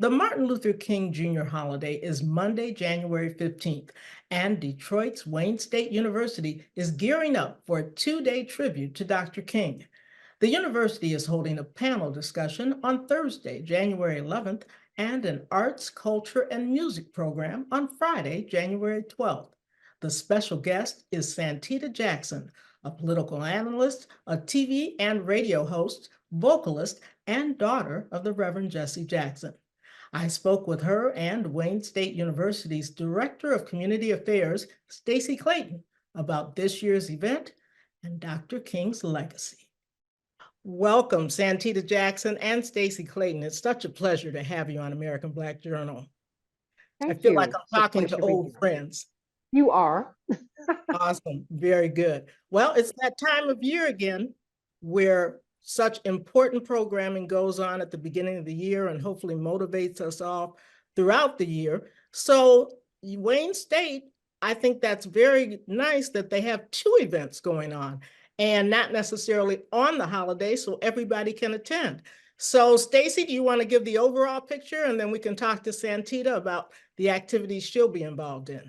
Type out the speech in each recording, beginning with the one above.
The Martin Luther King Jr. holiday is Monday, January 15th, and Detroit's Wayne State University is gearing up for a two-day tribute to Dr. King. The university is holding a panel discussion on Thursday, January 11th, and an arts, culture, and music program on Friday, January 12th. The special guest is Santita Jackson, a political analyst, a TV and radio host, vocalist, and daughter of the Reverend Jesse Jackson. I spoke with her and Wayne State University's Director of Community Affairs, Stacie Clayton, about this year's event and Dr. King's legacy. Welcome, Santita Jackson and Stacie Clayton. It's such a pleasure to have you on American Black Journal. I Thank feel you. like I'm talking to old friends. You are. Awesome. Very good. Well, it's that time of year again where such important programming goes on at the beginning of the year and hopefully motivates us all throughout the year. So Wayne State, I think that's very nice that they have two events going on and not necessarily on the holiday so everybody can attend. So Stacie, do you want to give the overall picture and then we can talk to Santita about the activities she'll be involved in?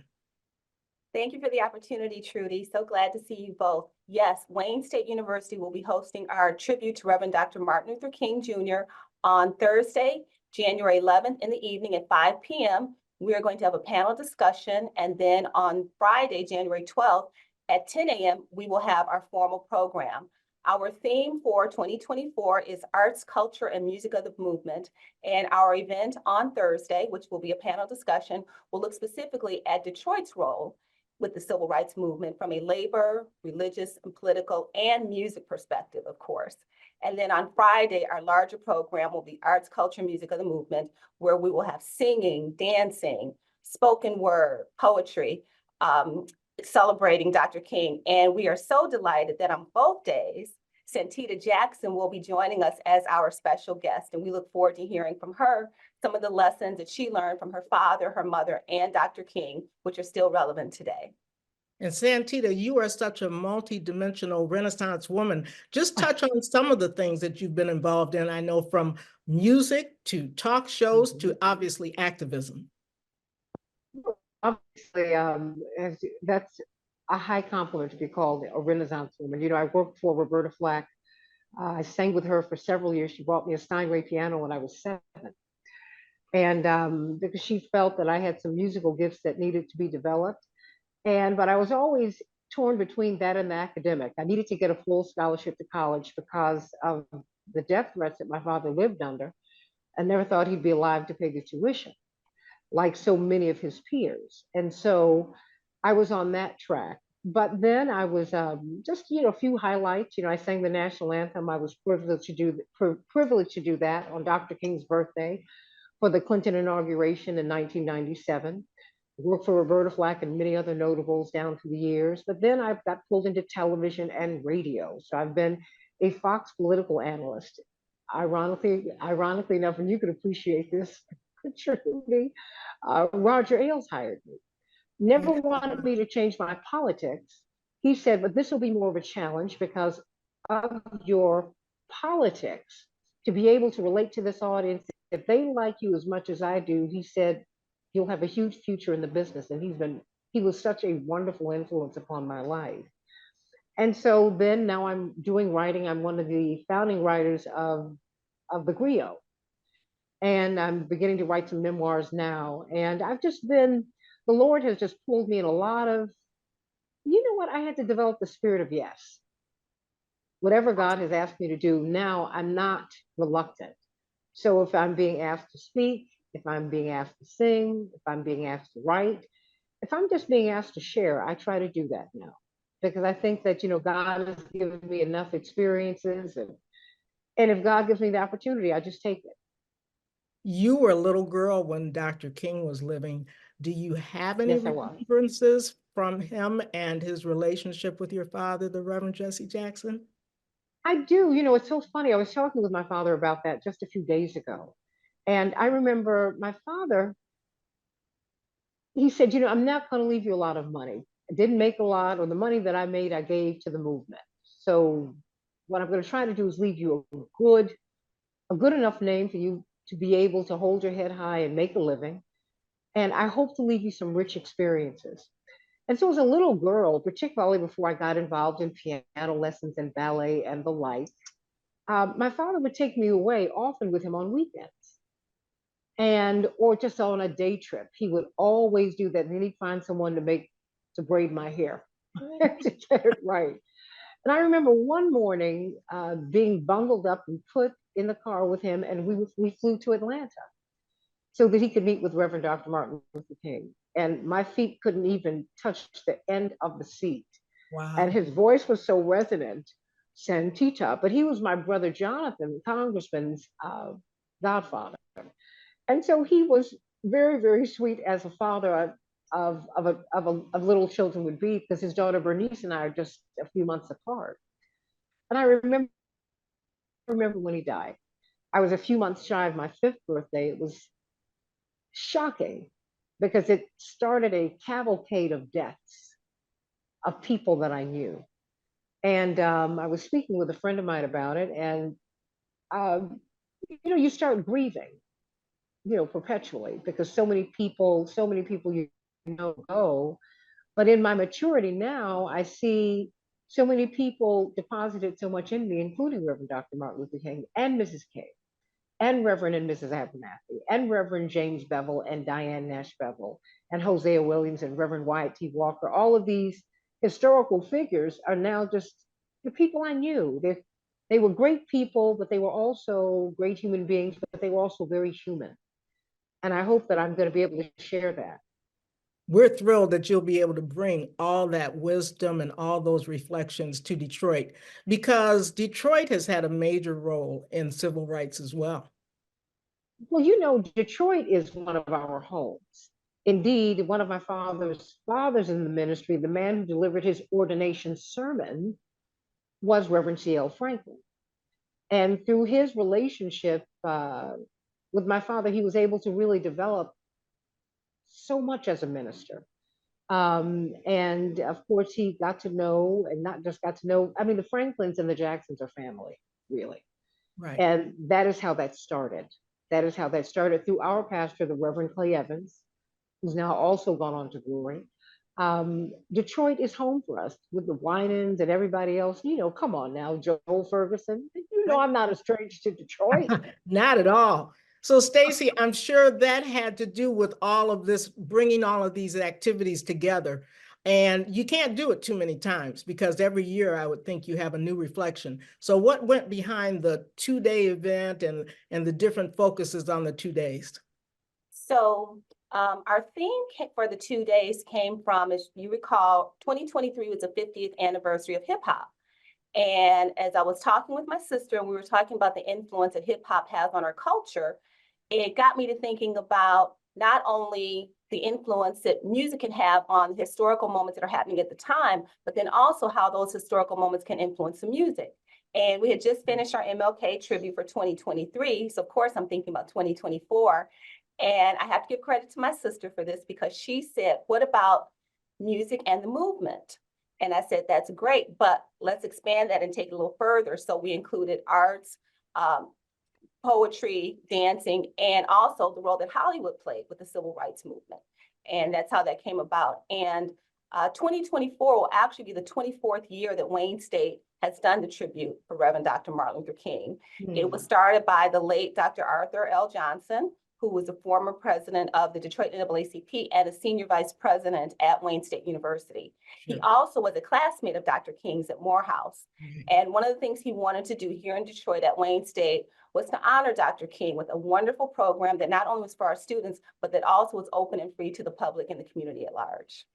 Thank you for the opportunity, Trudy. So glad to see you both. Yes, Wayne State University will be hosting our tribute to Reverend Dr. Martin Luther King Jr. on Thursday, January 11th in the evening at 5 p.m. We are going to have a panel discussion, and then on Friday, January 12th at 10 a.m., we will have our formal program. Our theme for 2024 is Arts, Culture, and Music of the Movement. And our event on Thursday, which will be a panel discussion, will look specifically at Detroit's role with the civil rights movement from a labor, religious, and political, and music perspective, of course. And then on Friday, our larger program will be Arts, Culture, Music of the Movement, where we will have singing, dancing, spoken word, poetry, celebrating Dr. King. And we are so delighted that on both days, Santita Jackson will be joining us as our special guest. And we look forward to hearing from her some of the lessons that she learned from her father, her mother, and Dr. King, which are still relevant today. And Santita, you are such a multi-dimensional Renaissance woman. Just touch on some of the things that you've been involved in. I know from music to talk shows to obviously activism. Obviously, that's a high compliment to be called a Renaissance woman. You know, I worked for Roberta Flack. I sang with her for several years. She bought me a Steinway piano when I was 7. And because she felt that I had some musical gifts that needed to be developed. But I was always torn between that and the academic. I needed to get a full scholarship to college because of the death threats that my father lived under. I never thought he'd be alive to pay the tuition, like so many of his peers. And so I was on that track. But then I was just, a few highlights. I sang the national anthem. I was privileged to do that on Dr. King's birthday for the Clinton inauguration in 1997. Worked for Roberta Flack and many other notables down through the years. But then I got pulled into television and radio. So I've been a Fox political analyst. Ironically enough, and you could appreciate this, Trudy, Roger Ailes hired me. Never wanted me to change my politics. He said, but this will be more of a challenge because of your politics, to be able to relate to this audience. If they like you as much as I do, he said, you'll have a huge future in the business. And he was such a wonderful influence upon my life. And so then now I'm doing writing. I'm one of the founding writers of the Griot. And I'm beginning to write some memoirs now. And the Lord has just pulled me in a lot of, I had to develop the spirit of yes. Whatever God has asked me to do, now I'm not reluctant. So if I'm being asked to speak, if I'm being asked to sing, if I'm being asked to write, if I'm just being asked to share, I try to do that now. Because I think that, God has given me enough experiences. And if God gives me the opportunity, I just take it. You were a little girl when Dr. King was living. Do you have any remembrances from him and his relationship with your father, the Reverend Jesse Jackson? I do. It's so funny. I was talking with my father about that just a few days ago. And I remember my father, he said, I'm not going to leave you a lot of money. I didn't make a lot, or the money that I made, I gave to the movement. So what I'm going to try to do is leave you a good enough name for you to be able to hold your head high and make a living. And I hope to leave you some rich experiences. And so as a little girl, particularly before I got involved in piano lessons and ballet and the like, my father would take me away often with him on weekends and or just on a day trip. He would always do that. And then he'd find someone to braid my hair to get it right. And I remember one morning being bundled up and put in the car with him, and we flew to Atlanta so that he could meet with Reverend Dr. Martin Luther King. And my feet couldn't even touch the end of the seat. Wow. And his voice was so resonant, Santita, but he was my brother Jonathan, Congressman's godfather. And so he was very, very sweet as a father of little children would be, because his daughter Bernice and I are just a few months apart. And I remember when he died. I was a few months shy of my 5th birthday. It was shocking because it started a cavalcade of deaths of people that I knew. And I was speaking with a friend of mine about it, and you start grieving, perpetually, because so many people you know go. But in my maturity now, I see so many people deposited so much in me, including Reverend Dr. Martin Luther King and Mrs. King, and Reverend and Mrs. Abernathy, and Reverend James Bevel and Diane Nash Bevel, and Hosea Williams and Reverend Wyatt T. Walker. All of these historical figures are now just the people I knew. They were great people, but they were also great human beings, but they were also very human. And I hope that I'm going to be able to share that. We're thrilled that you'll be able to bring all that wisdom and all those reflections to Detroit, because Detroit has had a major role in civil rights as well. Well, Detroit is one of our homes. Indeed, one of my father's fathers in the ministry, the man who delivered his ordination sermon, was Reverend C.L. Franklin. And through his relationship with my father, he was able to really develop so much as a minister. And of course, he got to know, and not just got to know, I mean, the Franklins and the Jacksons are family, really. Right. And that is how that started. That is how that started through our pastor, the Reverend Clay Evans, who's now also gone on to glory. Detroit is home for us with the Winans and everybody else. Come on now, Joel Ferguson. I'm not a stranger to Detroit. Not at all. So, Stacie, I'm sure that had to do with all of this, bringing all of these activities together. And you can't do it too many times, because every year I would think you have a new reflection. So what went behind the 2-day event and the different focuses on the 2 days? So our theme for the 2 days came from, as you recall, 2023 was the 50th anniversary of hip hop. And as I was talking with my sister, and we were talking about the influence that hip hop has on our culture, it got me to thinking about not only the influence that music can have on historical moments that are happening at the time, but then also how those historical moments can influence the music. And we had just finished our MLK tribute for 2023. So of course I'm thinking about 2024. And I have to give credit to my sister for this, because she said, what about music and the movement? And I said, that's great, but let's expand that and take it a little further. So we included arts, poetry, dancing, and also the role that Hollywood played with the civil rights movement. And that's how that came about. And 2024 will actually be the 24th year that Wayne State has done the tribute for Reverend Dr. Martin Luther King. It was started by the late Dr. Arthur L. Johnson, who was a former president of the Detroit NAACP and a senior vice president at Wayne State University. He also was a classmate of Dr. King's at Morehouse. And one of the things he wanted to do here in Detroit at Wayne State was to honor Dr. King with a wonderful program that not only was for our students, but that also was open and free to the public and the community at large.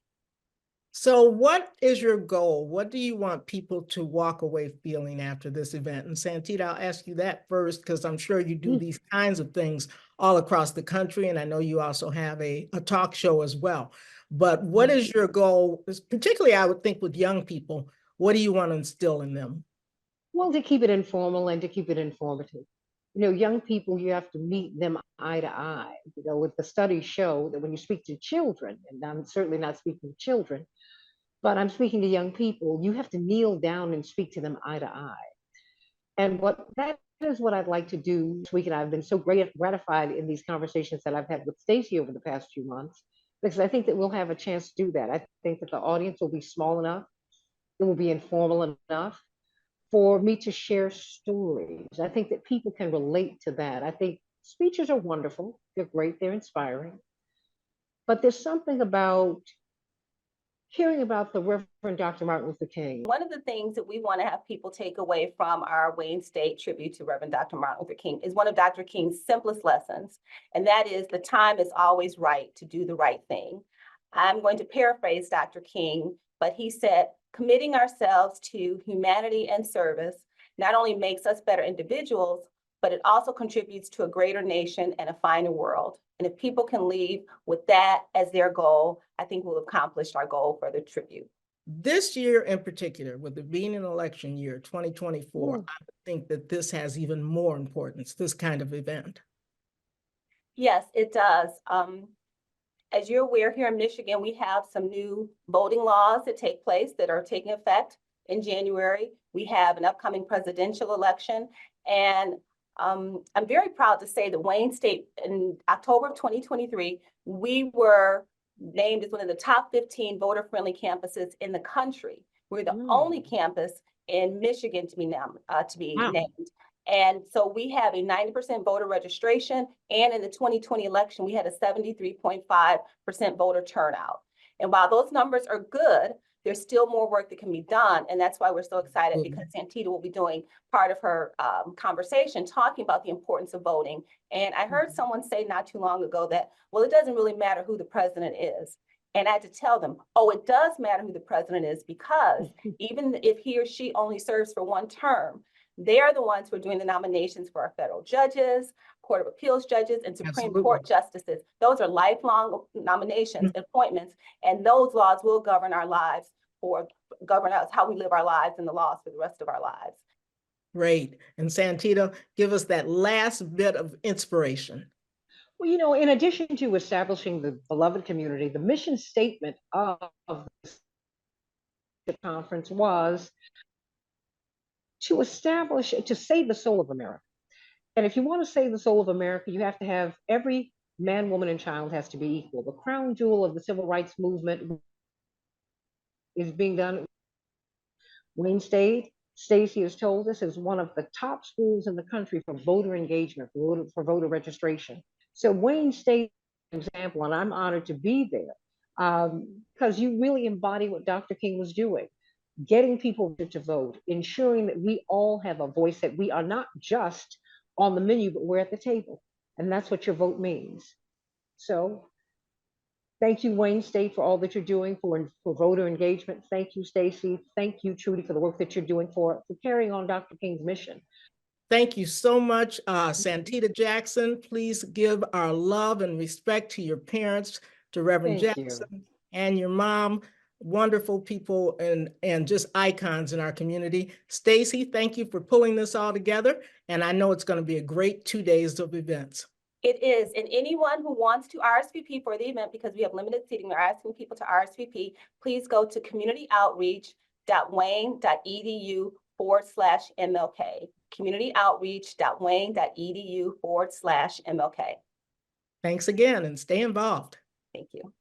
So what is your goal? What do you want people to walk away feeling after this event? And Santita, I'll ask you that first, because I'm sure you do these kinds of things all across the country. And I know you also have a talk show as well. But what is your goal, particularly I would think with young people? What do you want to instill in them? Well, to keep it informal and to keep it informative. Young people, you have to meet them eye to eye. With the studies show that when you speak to children, and I'm certainly not speaking to children, but I'm speaking to young people, you have to kneel down and speak to them eye to eye. And what that is what I'd like to do this week. And I've been so gratified in these conversations that I've had with Stacie over the past few months, because I think that we'll have a chance to do that. I think that the audience will be small enough, it will be informal enough for me to share stories. I think that people can relate to that. I think speeches are wonderful, they're great, they're inspiring, but there's something about hearing about the Reverend Dr. Martin Luther King. One of the things that we want to have people take away from our Wayne State tribute to Reverend Dr. Martin Luther King is one of Dr. King's simplest lessons, and that is the time is always right to do the right thing. I'm going to paraphrase Dr. King, but he said, committing ourselves to humanity and service not only makes us better individuals, but it also contributes to a greater nation and a finer world. And if people can leave with that as their goal, I think we'll accomplish our goal for the tribute. This year in particular, with it being an election year, 2024, I think that this has even more importance, this kind of event. Yes, it does. As you're aware, here in Michigan, we have some new voting laws that take place that are taking effect in January. We have an upcoming presidential election, and I'm very proud to say that Wayne State in October of 2023, we were named as one of the top 15 voter-friendly campuses in the country. We're the only campus in Michigan to be named. And so we have a 90% voter registration, and in the 2020 election, we had a 73.5% voter turnout. And while those numbers are good, there's still more work that can be done. And that's why we're so excited, because Santita will be doing part of her conversation talking about the importance of voting. And I heard someone say not too long ago that, well, it doesn't really matter who the president is. And I had to tell them, oh, it does matter who the president is, because even if he or she only serves for one term, they are the ones who are doing the nominations for our federal judges, Court of Appeals judges, and Supreme Court justices. Those are lifelong nominations, appointments, and those laws will govern our lives, or govern us, how we live our lives, and the laws for the rest of our lives. Great. And Santita, give us that last bit of inspiration. Well, you know, in addition to establishing the beloved community, the mission statement of the conference was to save the soul of America. And if you want to save the soul of America, you have to have every man, woman, and child has to be equal. The crown jewel of the civil rights movement is being done. Wayne State, Stacie has told us, is one of the top schools in the country for voter engagement, for voter registration. So Wayne State, for example, and I'm honored to be there, because you really embody what Dr. King was doing. Getting people to vote, ensuring that we all have a voice, that we are not just on the menu, but we're at the table. And that's what your vote means. So thank you, Wayne State, for all that you're doing for voter engagement. Thank you, Stacie. Thank you, Trudy, for the work that you're doing for carrying on Dr. King's mission. Thank you so much, Santita Jackson. Please give our love and respect to your parents, to Reverend Jackson, and your mom. Wonderful people and just icons in our community. Stacie, thank you for pulling this all together. And I know it's going to be a great 2 days of events. It is. And anyone who wants to RSVP for the event, because we have limited seating, we're asking people to RSVP, please go to communityoutreach.wayne.edu/MLK. communityoutreach.wayne.edu/MLK. Thanks again, and stay involved. Thank you.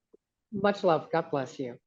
Much love. God bless you.